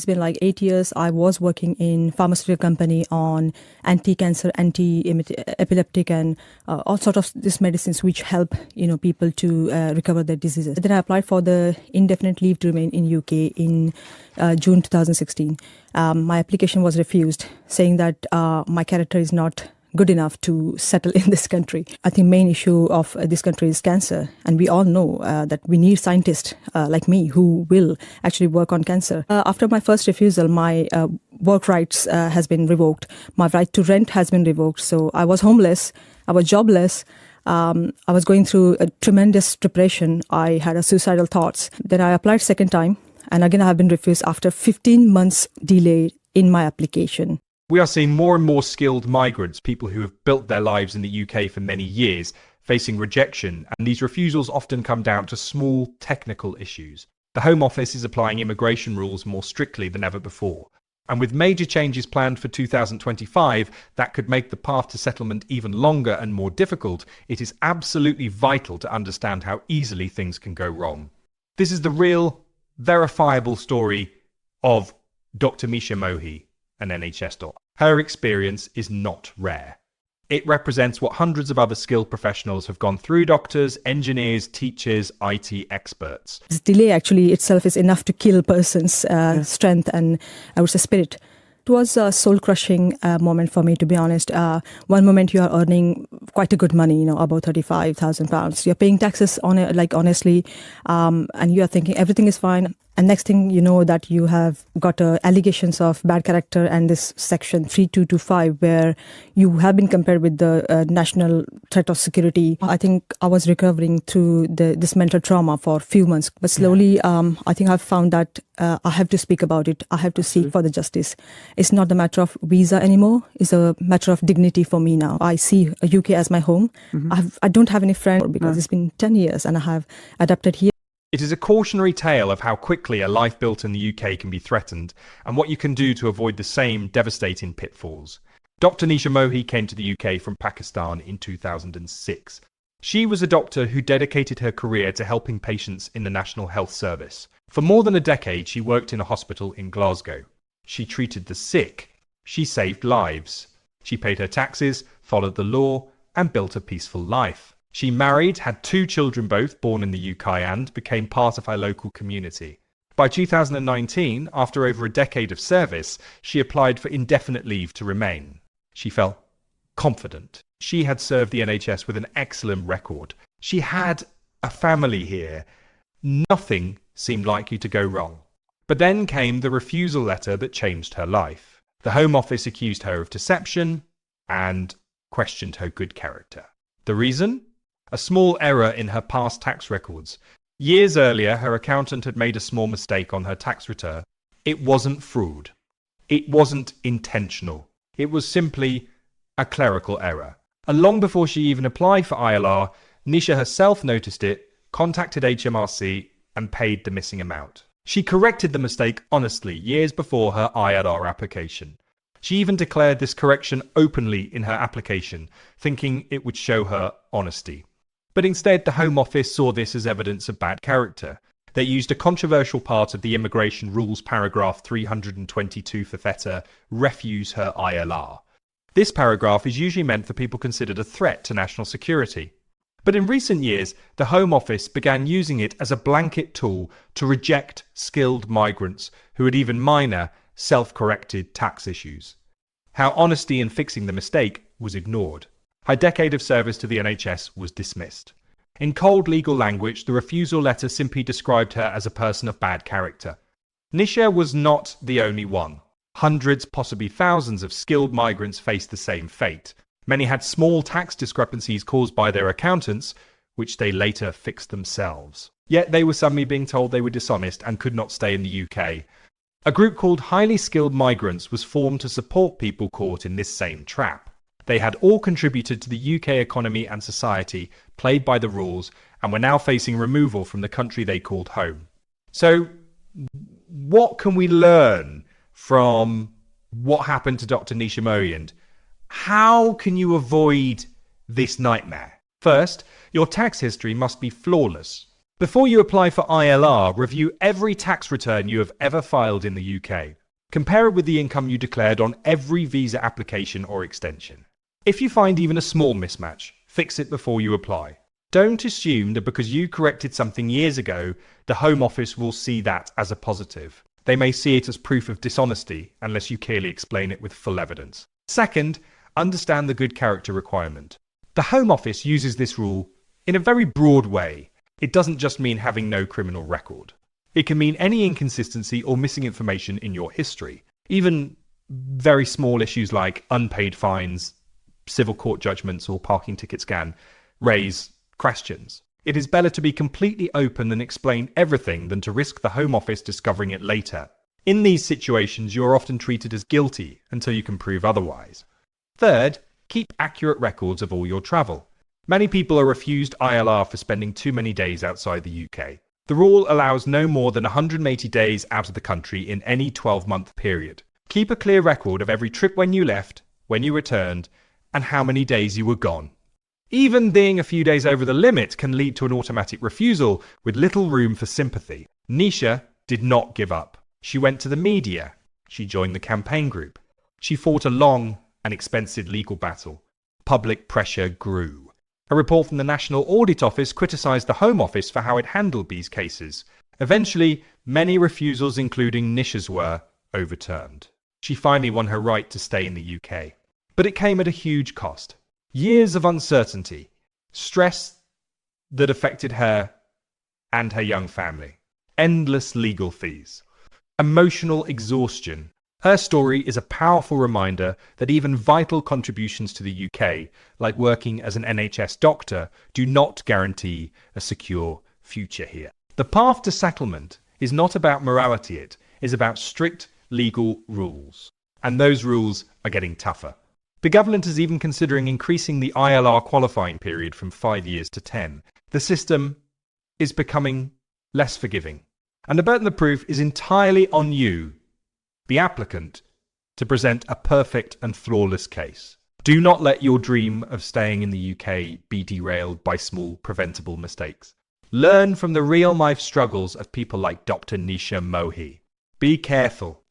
It's been like 8 years. I was working in pharmaceutical company on anti-cancer, anti-epileptic, and all sorts of these medicines which help people to recover their diseases. Then I applied for the indefinite leave to remain in UK in June 2016. My application was refused, saying that my character is not good enough to settle in this country. I think main issue of this country is cancer. And we all know that we need scientists like me who will actually work on cancer. After my first refusal, my work rights has been revoked. My right to rent has been revoked. So I was homeless. I was jobless. I was going through a tremendous depression. I had a suicidal thoughts. Then I applied second time. And again, I have been refused after 15 months delay in my application. We are seeing more and more skilled migrants, people who have built their lives in the UK for many years, facing rejection, and these refusals often come down to small technical issues. The Home Office is applying immigration rules more strictly than ever before. And with major changes planned for 2025 that could make the path to settlement even longer and more difficult, it is absolutely vital to understand how easily things can go wrong. This is the real, verifiable story of Dr. Nisha Mohigh, an NHS doctor. Her experience is not rare. It represents what hundreds of other skilled professionals have gone through: doctors, engineers, teachers, IT experts. This delay actually itself is enough to kill a person's strength and I would say spirit. It was a soul-crushing moment for me, to be honest. One moment you are earning quite a good money, about £35,000. You're paying taxes on it, like honestly, and you are thinking everything is fine. And next thing you know that you have got allegations of bad character and this section 3225 where you have been compared with the national threat of security. I think I was recovering through this mental trauma for a few months. But slowly, I think I've found that I have to speak about it. I have to seek for the justice. It's not the matter of visa anymore. It's a matter of dignity for me now. I see UK as my home. I don't have any friends because it's been 10 years and I have adapted here. It is a cautionary tale of how quickly a life built in the UK can be threatened and what you can do to avoid the same devastating pitfalls. Dr. Nisha Mohigh came to the UK from Pakistan in 2006. She was a doctor who dedicated her career to helping patients in the National Health Service. For more than a decade, she worked in a hospital in Glasgow. She treated the sick. She saved lives. She paid her taxes, followed the law, and built a peaceful life. She married, had 2 children, both born in the UK, and became part of her local community. By 2019, after over a decade of service, she applied for indefinite leave to remain. She felt confident. She had served the NHS with an excellent record. She had a family here. Nothing seemed likely to go wrong. But then came the refusal letter that changed her life. The Home Office accused her of deception and questioned her good character. The reason? A small error in her past tax records. Years earlier, her accountant had made a small mistake on her tax return. It wasn't fraud. It wasn't intentional. It was simply a clerical error. And long before she even applied for ILR, Nisha herself noticed it, contacted HMRC, and paid the missing amount. She corrected the mistake honestly years before her ILR application. She even declared this correction openly in her application, thinking it would show her honesty. But instead, the Home Office saw this as evidence of bad character. They used a controversial part of the immigration rules paragraph 322 for theta, refuse her ILR. This paragraph is usually meant for people considered a threat to national security. But in recent years, the Home Office began using it as a blanket tool to reject skilled migrants who had even minor, self-corrected tax issues. How honesty in fixing the mistake was ignored. Her decade of service to the NHS was dismissed. In cold legal language, the refusal letter simply described her as a person of bad character. Nisha was not the only one. Hundreds, possibly thousands of skilled migrants faced the same fate. Many had small tax discrepancies caused by their accountants, which they later fixed themselves. Yet they were suddenly being told they were dishonest and could not stay in the UK. A group called Highly Skilled Migrants was formed to support people caught in this same trap. They had all contributed to the UK economy and society, played by the rules, and were now facing removal from the country they called home. So, what can we learn from what happened to Dr. Nisha Mohigh, and how can you avoid this nightmare? First, your tax history must be flawless. Before you apply for ILR, review every tax return you have ever filed in the UK. Compare it with the income you declared on every visa application or extension. If you find even a small mismatch, fix it before you apply. Don't assume that because you corrected something years ago, the Home Office will see that as a positive. They may see it as proof of dishonesty unless you clearly explain it with full evidence. Second, understand the good character requirement. The Home Office uses this rule in a very broad way. It doesn't just mean having no criminal record. It can mean any inconsistency or missing information in your history. Even very small issues like unpaid fines, civil court judgments, or parking tickets can raise questions. It is better to be completely open and explain everything than to risk the Home Office discovering it later. In these situations, you are often treated as guilty until you can prove otherwise. Third, keep accurate records of all your travel. Many people are refused ILR for spending too many days outside the UK. The rule allows no more than 180 days out of the country in any 12-month period. Keep a clear record of every trip when you left, when you returned, and how many days you were gone. Even being a few days over the limit can lead to an automatic refusal with little room for sympathy. Nisha did not give up. She went to the media. She joined the campaign group. She fought a long and expensive legal battle. Public pressure grew. A report from the National Audit Office criticised the Home Office for how it handled these cases. Eventually, many refusals, including Nisha's, were overturned. She finally won her right to stay in the UK. But it came at a huge cost. Years of uncertainty, stress that affected her and her young family, endless legal fees, emotional exhaustion. Her story is a powerful reminder that even vital contributions to the UK, like working as an NHS doctor, do not guarantee a secure future here. The path to settlement is not about morality, it is about strict legal rules. And those rules are getting tougher. The government is even considering increasing the ILR qualifying period from 5 years to 10. The system is becoming less forgiving. And the burden of proof is entirely on you, the applicant, to present a perfect and flawless case. Do not let your dream of staying in the UK be derailed by small preventable mistakes. Learn from the real-life struggles of people like Dr. Nisha Mohigh. Be careful.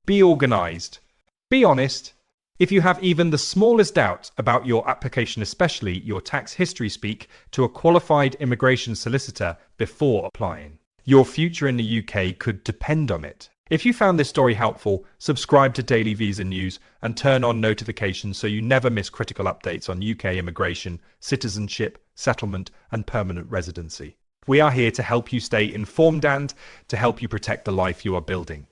Be organised. Be honest. If you have even the smallest doubt about your application, especially your tax history, speak to a qualified immigration solicitor before applying. Your future in the UK could depend on it. If you found this story helpful, subscribe to Daily Visa News and turn on notifications so you never miss critical updates on UK immigration, citizenship, settlement, and permanent residency. We are here to help you stay informed and to help you protect the life you are building.